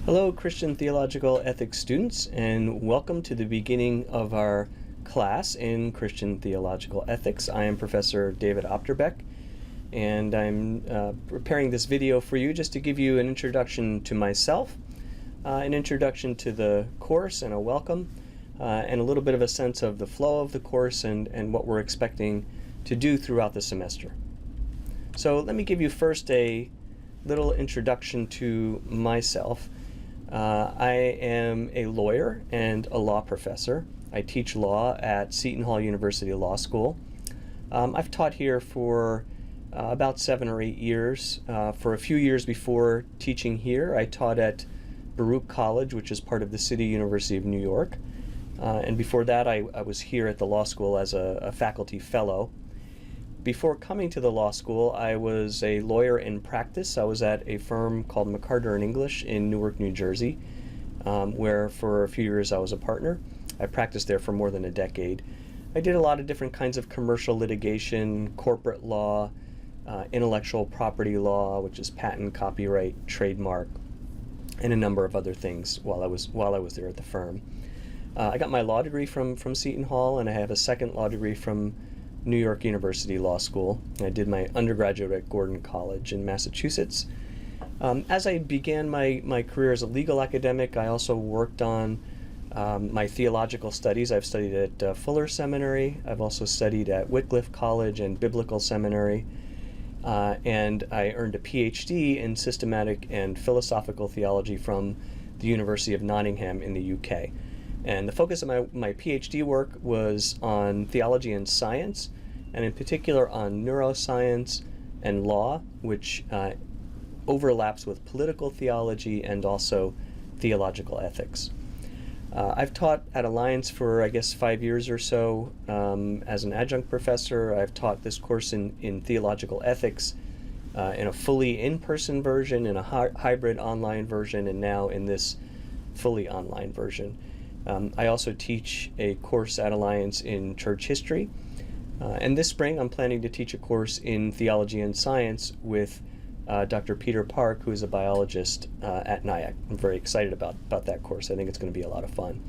Hello, Christian Theological Ethics students, and welcome to the beginning of our class in Christian Theological Ethics. I am Professor David Opterbeck, and I'm preparing this video for you just to give you an introduction to myself, an introduction to the course and a welcome, and a little bit of a sense of the flow of the course and what we're expecting to do throughout the semester. So let me give you first a little introduction to myself. I am a lawyer and a law professor. I teach law at Seton Hall University Law School. I've taught here for about 7 or 8 years. For a few years before teaching here, I taught at Baruch College, which is part of the City University of New York. And before that, I was here at the law school as a faculty fellow. Before coming to the law school, I was a lawyer in practice. I was at a firm called McCarter & English in Newark, New Jersey, where for a few years I was a partner. I practiced there for more than a decade. I did a lot of different kinds of commercial litigation, corporate law, intellectual property law, which is patent, copyright, trademark, and a number of other things while I was there at the firm. I got my law degree from Seton Hall, and I have a second law degree from New York University Law School. I did my undergraduate at Gordon College in Massachusetts. As I began my career as a legal academic, I also worked on my theological studies. I've studied at Fuller Seminary. I've also studied at Wycliffe College and Biblical Seminary. And I earned a PhD in systematic and philosophical theology from the University of Nottingham in the UK. And the focus of my PhD work was on theology and science, and in particular on neuroscience and law, which overlaps with political theology and also theological ethics. I've taught at Alliance for, I guess, 5 years or so as an adjunct professor. I've taught this course in theological ethics in a fully in-person version, in a hybrid online version, and now in this fully online version. I also teach a course at Alliance in church history. And this spring, I'm planning to teach a course in theology and science with Dr. Peter Park, who is a biologist at NIAC. I'm very excited about that course. I think it's going to be a lot of fun.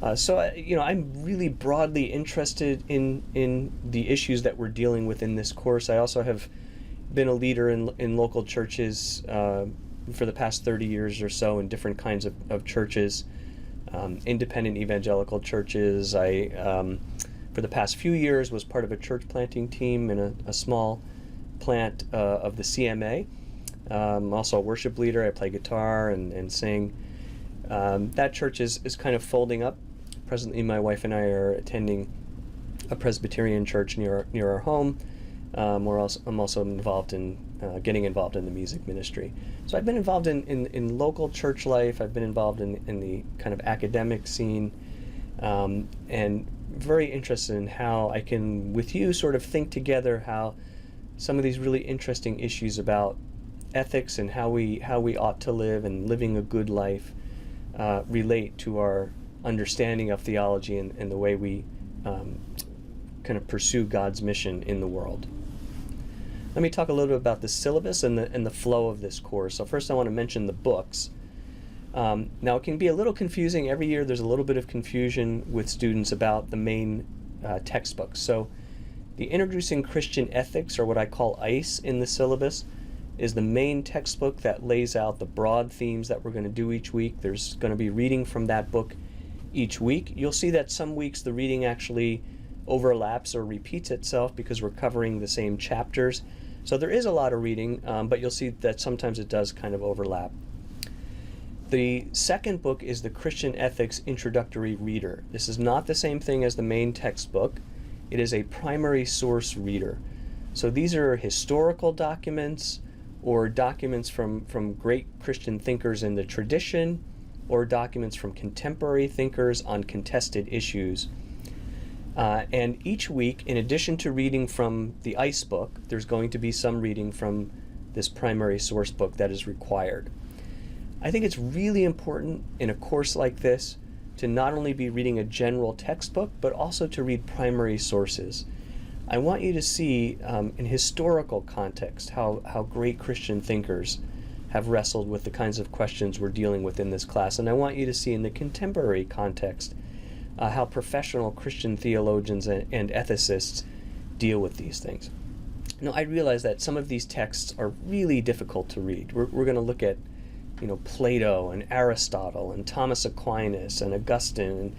I'm really broadly interested in the issues that we're dealing with in this course. I also have been a leader in local churches for the past 30 years or so in different kinds of churches. Independent evangelical churches. I, for the past few years, was part of a church planting team in a small plant of the CMA. I'm also a worship leader. I play guitar and sing. That church is kind of folding up. Presently, my wife and I are attending a Presbyterian church near our home. I'm also involved in getting involved in the music ministry. So I've been involved in local church life. I've been involved in the kind of academic scene, and very interested in how I can, with you, sort of think together how some of these really interesting issues about ethics and how we ought to live and living a good life relate to our understanding of theology and the way we kind of pursue God's mission in the world. Let me talk a little bit about the syllabus and the flow of this course. So first I want to mention the books. Now it can be a little confusing. Every year there's a little bit of confusion with students about the main textbooks. So the Introducing Christian Ethics, or what I call ICE in the syllabus, is the main textbook that lays out the broad themes that we're going to do each week. There's going to be reading from that book each week. You'll see that some weeks the reading actually overlaps or repeats itself because we're covering the same chapters. So there is a lot of reading, but you'll see that sometimes it does kind of overlap. The second book is the Christian Ethics Introductory Reader. This is not the same thing as the main textbook. It is a primary source reader. So these are historical documents or documents from great Christian thinkers in the tradition, or documents from contemporary thinkers on contested issues. And each week, in addition to reading from the ICE book, there's going to be some reading from this primary source book that is required. I think it's really important in a course like this to not only be reading a general textbook, but also to read primary sources. I want you to see in historical context how great Christian thinkers have wrestled with the kinds of questions we're dealing with in this class. And I want you to see in the contemporary context how professional Christian theologians and ethicists deal with these things. Now, I realize that some of these texts are really difficult to read. We're going to look at, Plato and Aristotle and Thomas Aquinas and Augustine. And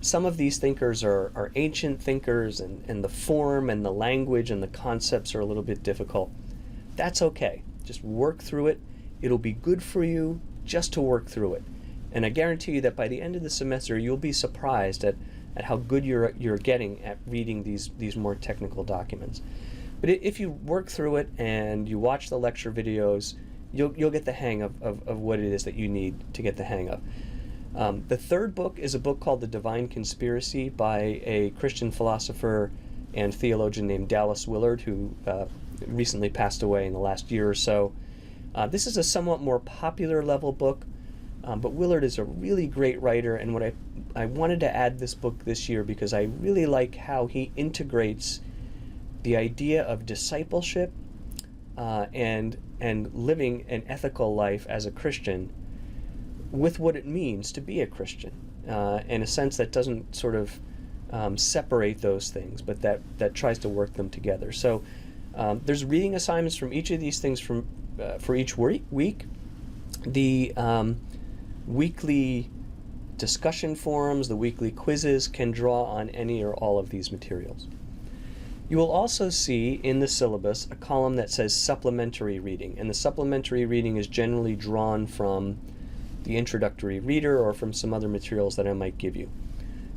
some of these thinkers are ancient thinkers, and the form and the language and the concepts are a little bit difficult. That's okay. Just work through it. It'll be good for you just to work through it. And I guarantee you that by the end of the semester, you'll be surprised at how good you're getting at reading these more technical documents. But if you work through it and you watch the lecture videos, you'll get the hang of what it is that you need to get the hang of. The third book is a book called The Divine Conspiracy by a Christian philosopher and theologian named Dallas Willard, who recently passed away in the last year or so. This is a somewhat more popular level book, but Willard is a really great writer, and what I wanted to add this book this year because I really like how he integrates the idea of discipleship and living an ethical life as a Christian with what it means to be a Christian, in a sense that doesn't sort of separate those things, but that tries to work them together. So there's reading assignments from each of these things for each week. The weekly discussion forums, the weekly quizzes can draw on any or all of these materials. You will also see in the syllabus a column that says supplementary reading, and the supplementary reading is generally drawn from the introductory reader or from some other materials that I might give you.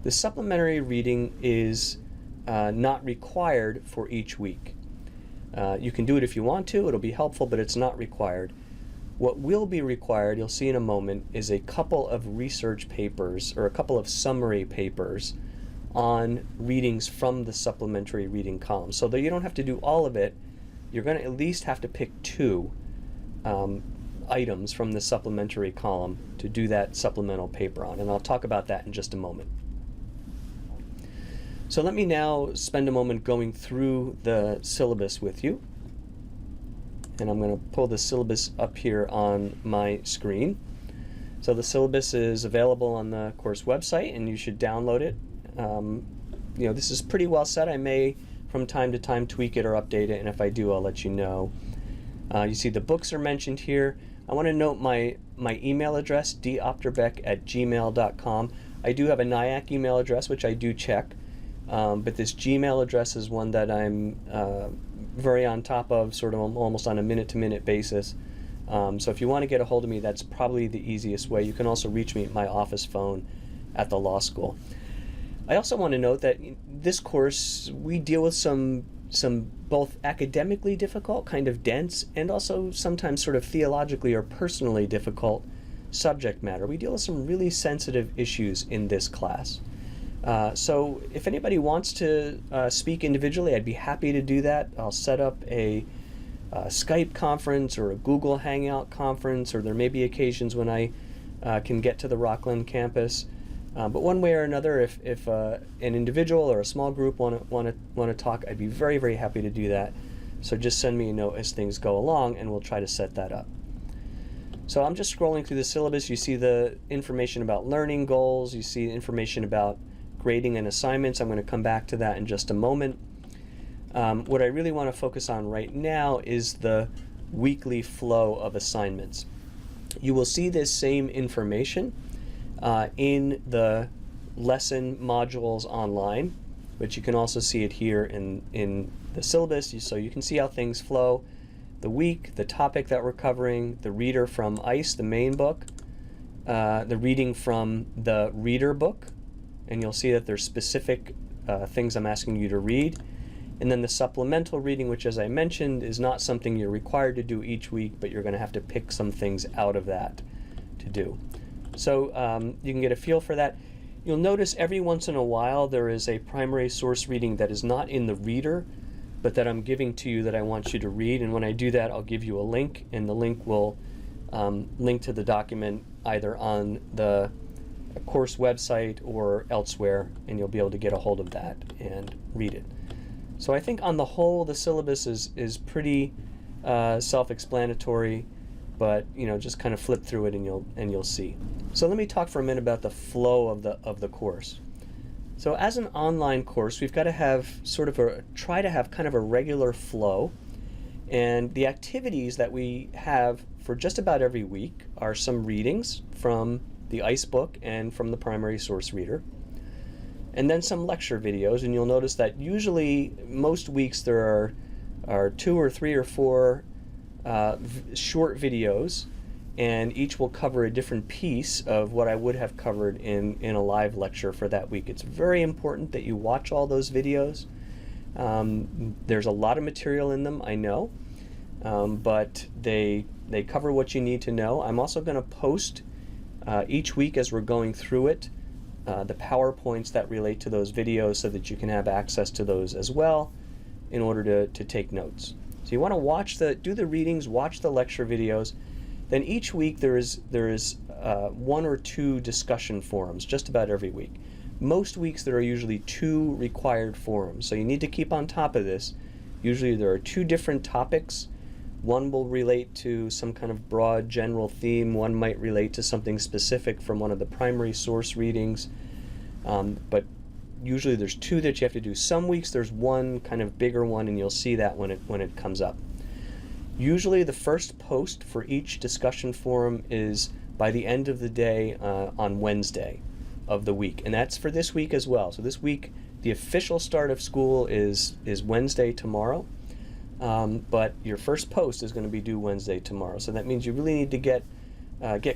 The supplementary reading is not required for each week. You can do it if you want to, it'll be helpful, but it's not required. What will be required, you'll see in a moment, is a couple of research papers or a couple of summary papers on readings from the supplementary reading column. So that you don't have to do all of it, you're going to at least have to pick two items from the supplementary column to do that supplemental paper on, and I'll talk about that in just a moment. So let me now spend a moment going through the syllabus with you, and I'm going to pull the syllabus up here on my screen. So the syllabus is available on the course website, and you should download it. This is pretty well set. I may from time to time tweak it or update it, and if I do, I'll let you know. You see the books are mentioned here. I want to note my email address, dopterbeck@gmail.com. I do have a NIAC email address, which I do check, but this Gmail address is one that I'm very on top of, sort of almost on a minute-to-minute basis. So if you want to get a hold of me, that's probably the easiest way. You can also reach me at my office phone at the law school. I also want to note that this course, we deal with some both academically difficult, kind of dense, and also sometimes sort of theologically or personally difficult subject matter. We deal with some really sensitive issues in this class. So if anybody wants to speak individually, I'd be happy to do that. I'll set up a Skype conference or a Google Hangout conference, or there may be occasions when I can get to the Rockland campus. But one way or another, if an individual or a small group want to talk, I'd be very, very happy to do that. So just send me a note as things go along, and we'll try to set that up. So I'm just scrolling through the syllabus. You see the information about learning goals. You see information about grading and assignments. I'm going to come back to that in just a moment. What I really want to focus on right now is the weekly flow of assignments. You will see this same information in the lesson modules online, but you can also see it here in the syllabus, so you can see how things flow. The week, the topic that we're covering, the reader from ICE, the main book, the reading from the reader book, and you'll see that there's specific things I'm asking you to read. And then the supplemental reading, which, as I mentioned, is not something you're required to do each week, but you're going to have to pick some things out of that to do. So you can get a feel for that. You'll notice every once in a while there is a primary source reading that is not in the reader, but that I'm giving to you that I want you to read. And when I do that, I'll give you a link, and the link will link to the document either on the course website or elsewhere, and you'll be able to get a hold of that and read it. So I think on the whole, the syllabus is pretty self-explanatory. but just kind of flip through it and you'll see. So let me talk for a minute about the flow of the course. So as an online course, we've got to have try to have kind of a regular flow, and the activities that we have for just about every week are some readings from the ICE book and from the primary source reader, and then some lecture videos. And you'll notice that usually most weeks there are 2 or 3 or 4 short videos, and each will cover a different piece of what I would have covered in a live lecture for that week. It's very important that you watch all those videos. There's a lot of material in them, I know, but they cover what you need to know. I'm also going to post each week as we're going through it the PowerPoints that relate to those videos so that you can have access to those as well in order to take notes. So you want to do the readings, watch the lecture videos. Then each week there is 1 or 2 discussion forums just about every week. Most weeks there are usually 2 required forums, so you need to keep on top of this. Usually there are 2 different topics. One will relate to some kind of broad general theme. One might relate to something specific from one of the primary source readings. But usually there's 2 that you have to do. Some weeks there's 1 kind of bigger one, and you'll see that when it comes up. Usually the first post for each discussion forum is by the end of the day on Wednesday of the week, and that's for this week as well. So this week the official start of school is Wednesday tomorrow, but your first post is going to be due Wednesday tomorrow. So that means you really need to get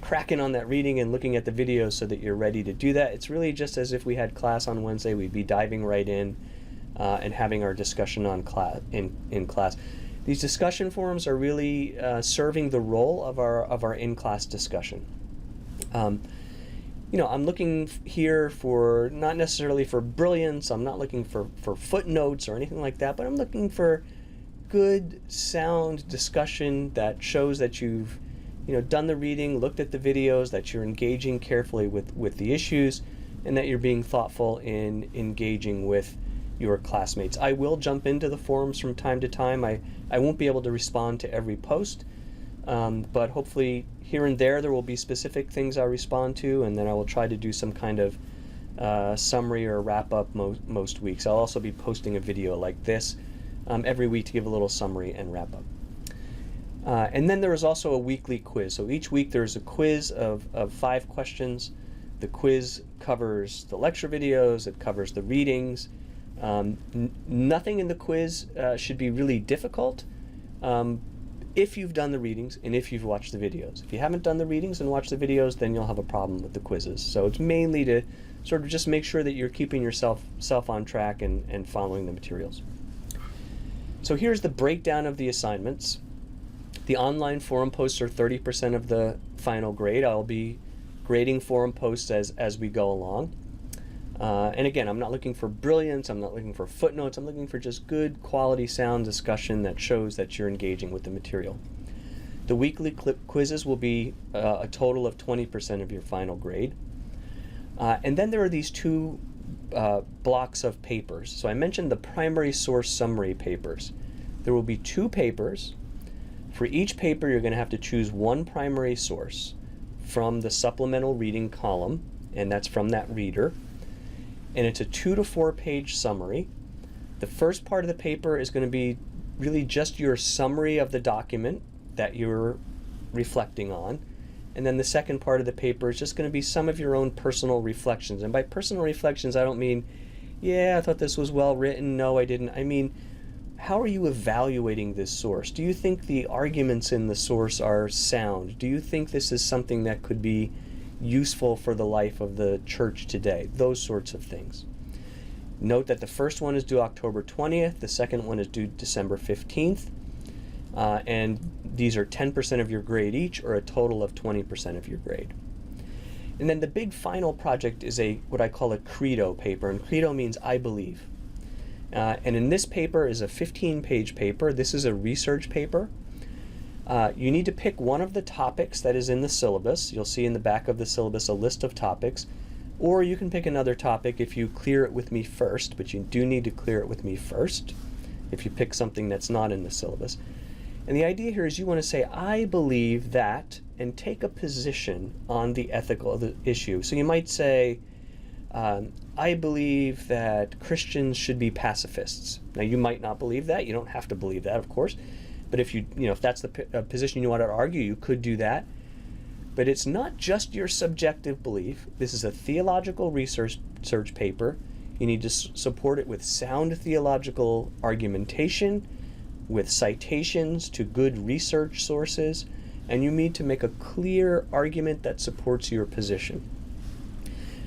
cracking on that reading and looking at the videos so that you're ready to do that. It's really just as if we had class on Wednesday. We'd be diving right in and having our discussion on in class. These discussion forums are really serving the role of our in-class discussion. I'm looking here for not necessarily for brilliance. I'm not looking for footnotes or anything like that, but I'm looking for good, sound discussion that shows that you've done the reading, looked at the videos, that you're engaging carefully with the issues, and that you're being thoughtful in engaging with your classmates. I will jump into the forums from time to time. I won't be able to respond to every post, but hopefully here and there will be specific things I respond to, and then I will try to do some kind of summary or wrap up most weeks. I'll also be posting a video like this every week to give a little summary and wrap up. And then there is also a weekly quiz. So each week there's a quiz of 5 questions. The quiz covers the lecture videos, it covers the readings. Nothing in the quiz should be really difficult if you've done the readings and if you've watched the videos. If you haven't done the readings and watched the videos, then you'll have a problem with the quizzes. So it's mainly to sort of just make sure that you're keeping yourself on track and following the materials. So here's the breakdown of the assignments. The online forum posts are 30% of the final grade. I'll be grading forum posts as we go along. And again, I'm not looking for brilliance, I'm not looking for footnotes, I'm looking for just good quality sound discussion that shows that you're engaging with the material. The weekly quizzes will be a total of 20% of your final grade. And then there are these 2 blocks of papers. So I mentioned the primary source summary papers. There will be 2 papers. For each paper, you're going to have to choose 1 primary source from the supplemental reading column, and that's from that reader. And it's a 2 to 4 page summary. The first part of the paper is going to be really just your summary of the document that you're reflecting on. And then the second part of the paper is just going to be some of your own personal reflections. And by personal reflections, I don't mean, yeah, I thought this was well written, no, I didn't. I mean, how are you evaluating this source? Do you think the arguments in the source are sound? Do you think this is something that could be useful for the life of the church today? Those sorts of things. Note that the first one is due October 20th, the second one is due December 15th, and these are 10% of your grade each, or a total of 20% of your grade. And then the big final project is what I call a credo paper, and credo means I believe. And in this paper is a 15-page paper. This is a research paper. You need to pick one of the topics that is in the syllabus. You'll see in the back of the syllabus a list of topics. Or you can pick another topic if you clear it with me first, but you do need to clear it with me first if you pick something that's not in the syllabus. And the idea here is you want to say, I believe that, and take a position on the ethical issue. So you might say, I believe that Christians should be pacifists. Now, you might not believe that. You don't have to believe that, of course. But if if that's the position you want to argue, you could do that. But it's not just your subjective belief. This is a theological research paper. You need to support it with sound theological argumentation, with citations to good research sources, and you need to make a clear argument that supports your position.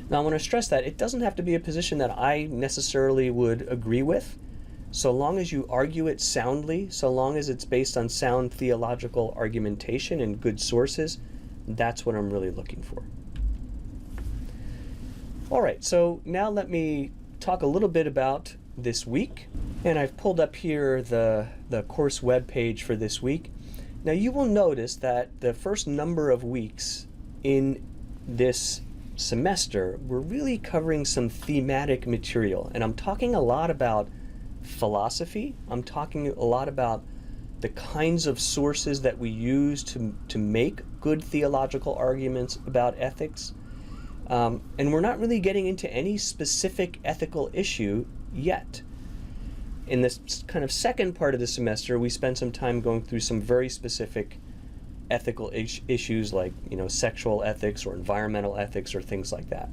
Now, I want to stress that it doesn't have to be a position that I necessarily would agree with, so long as you argue it soundly, so long as it's based on sound theological argumentation and good sources. That's what I'm really looking for. All right, so now let me talk a little bit about this week. And I've pulled up here the course web page for this week. Now you will notice that the first number of weeks in this semester, we're really covering some thematic material. And I'm talking a lot about philosophy. I'm talking a lot about the kinds of sources that we use to make good theological arguments about ethics. And we're not really getting into any specific ethical issue yet. In this kind of second part of the semester, we spend some time going through some very specific ethical issues like, sexual ethics or environmental ethics or things like that.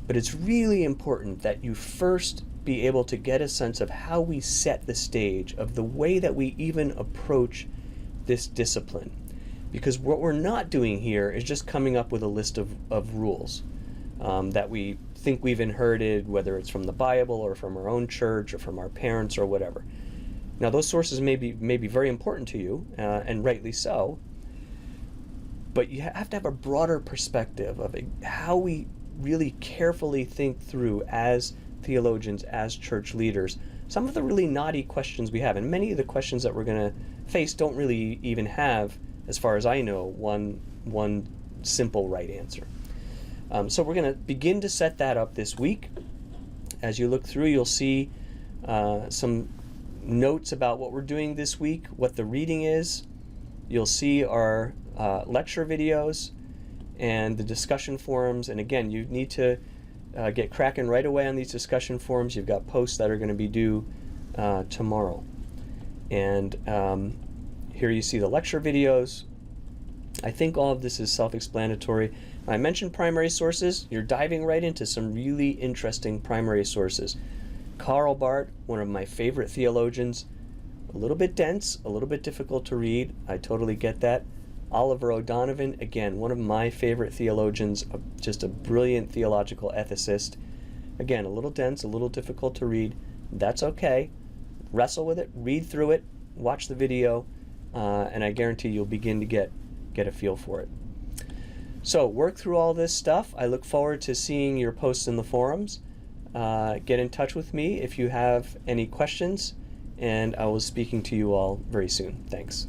But it's really important that you first be able to get a sense of how we set the stage, of the way that we even approach this discipline. Because what we're not doing here is just coming up with a list of rules that we think we've inherited, whether it's from the Bible or from our own church or from our parents or whatever. Now, those sources may be very important to you, and rightly so, but you have to have a broader perspective of how we really carefully think through as theologians, as church leaders, some of the really knotty questions we have. And many of the questions that we're going to face don't really even have, as far as I know, one simple right answer. So we're going to begin to set that up this week. As you look through, you'll see some notes about what we're doing this week, what the reading is. You'll see our lecture videos and the discussion forums. And again, you need to get cracking right away on these discussion forums. You've got posts that are going to be due tomorrow. And here you see the lecture videos. I think all of this is self-explanatory. I mentioned primary sources. You're diving right into some really interesting primary sources. Karl Barth, one of my favorite theologians, a little bit dense, a little bit difficult to read. I totally get that. Oliver O'Donovan, again, one of my favorite theologians, just a brilliant theological ethicist. Again, a little dense, a little difficult to read. That's okay. Wrestle with it, read through it, watch the video, and I guarantee you'll begin to get a feel for it. So work through all this stuff. I look forward to seeing your posts in the forums. Get in touch with me if you have any questions, and I will be speaking to you all very soon. Thanks.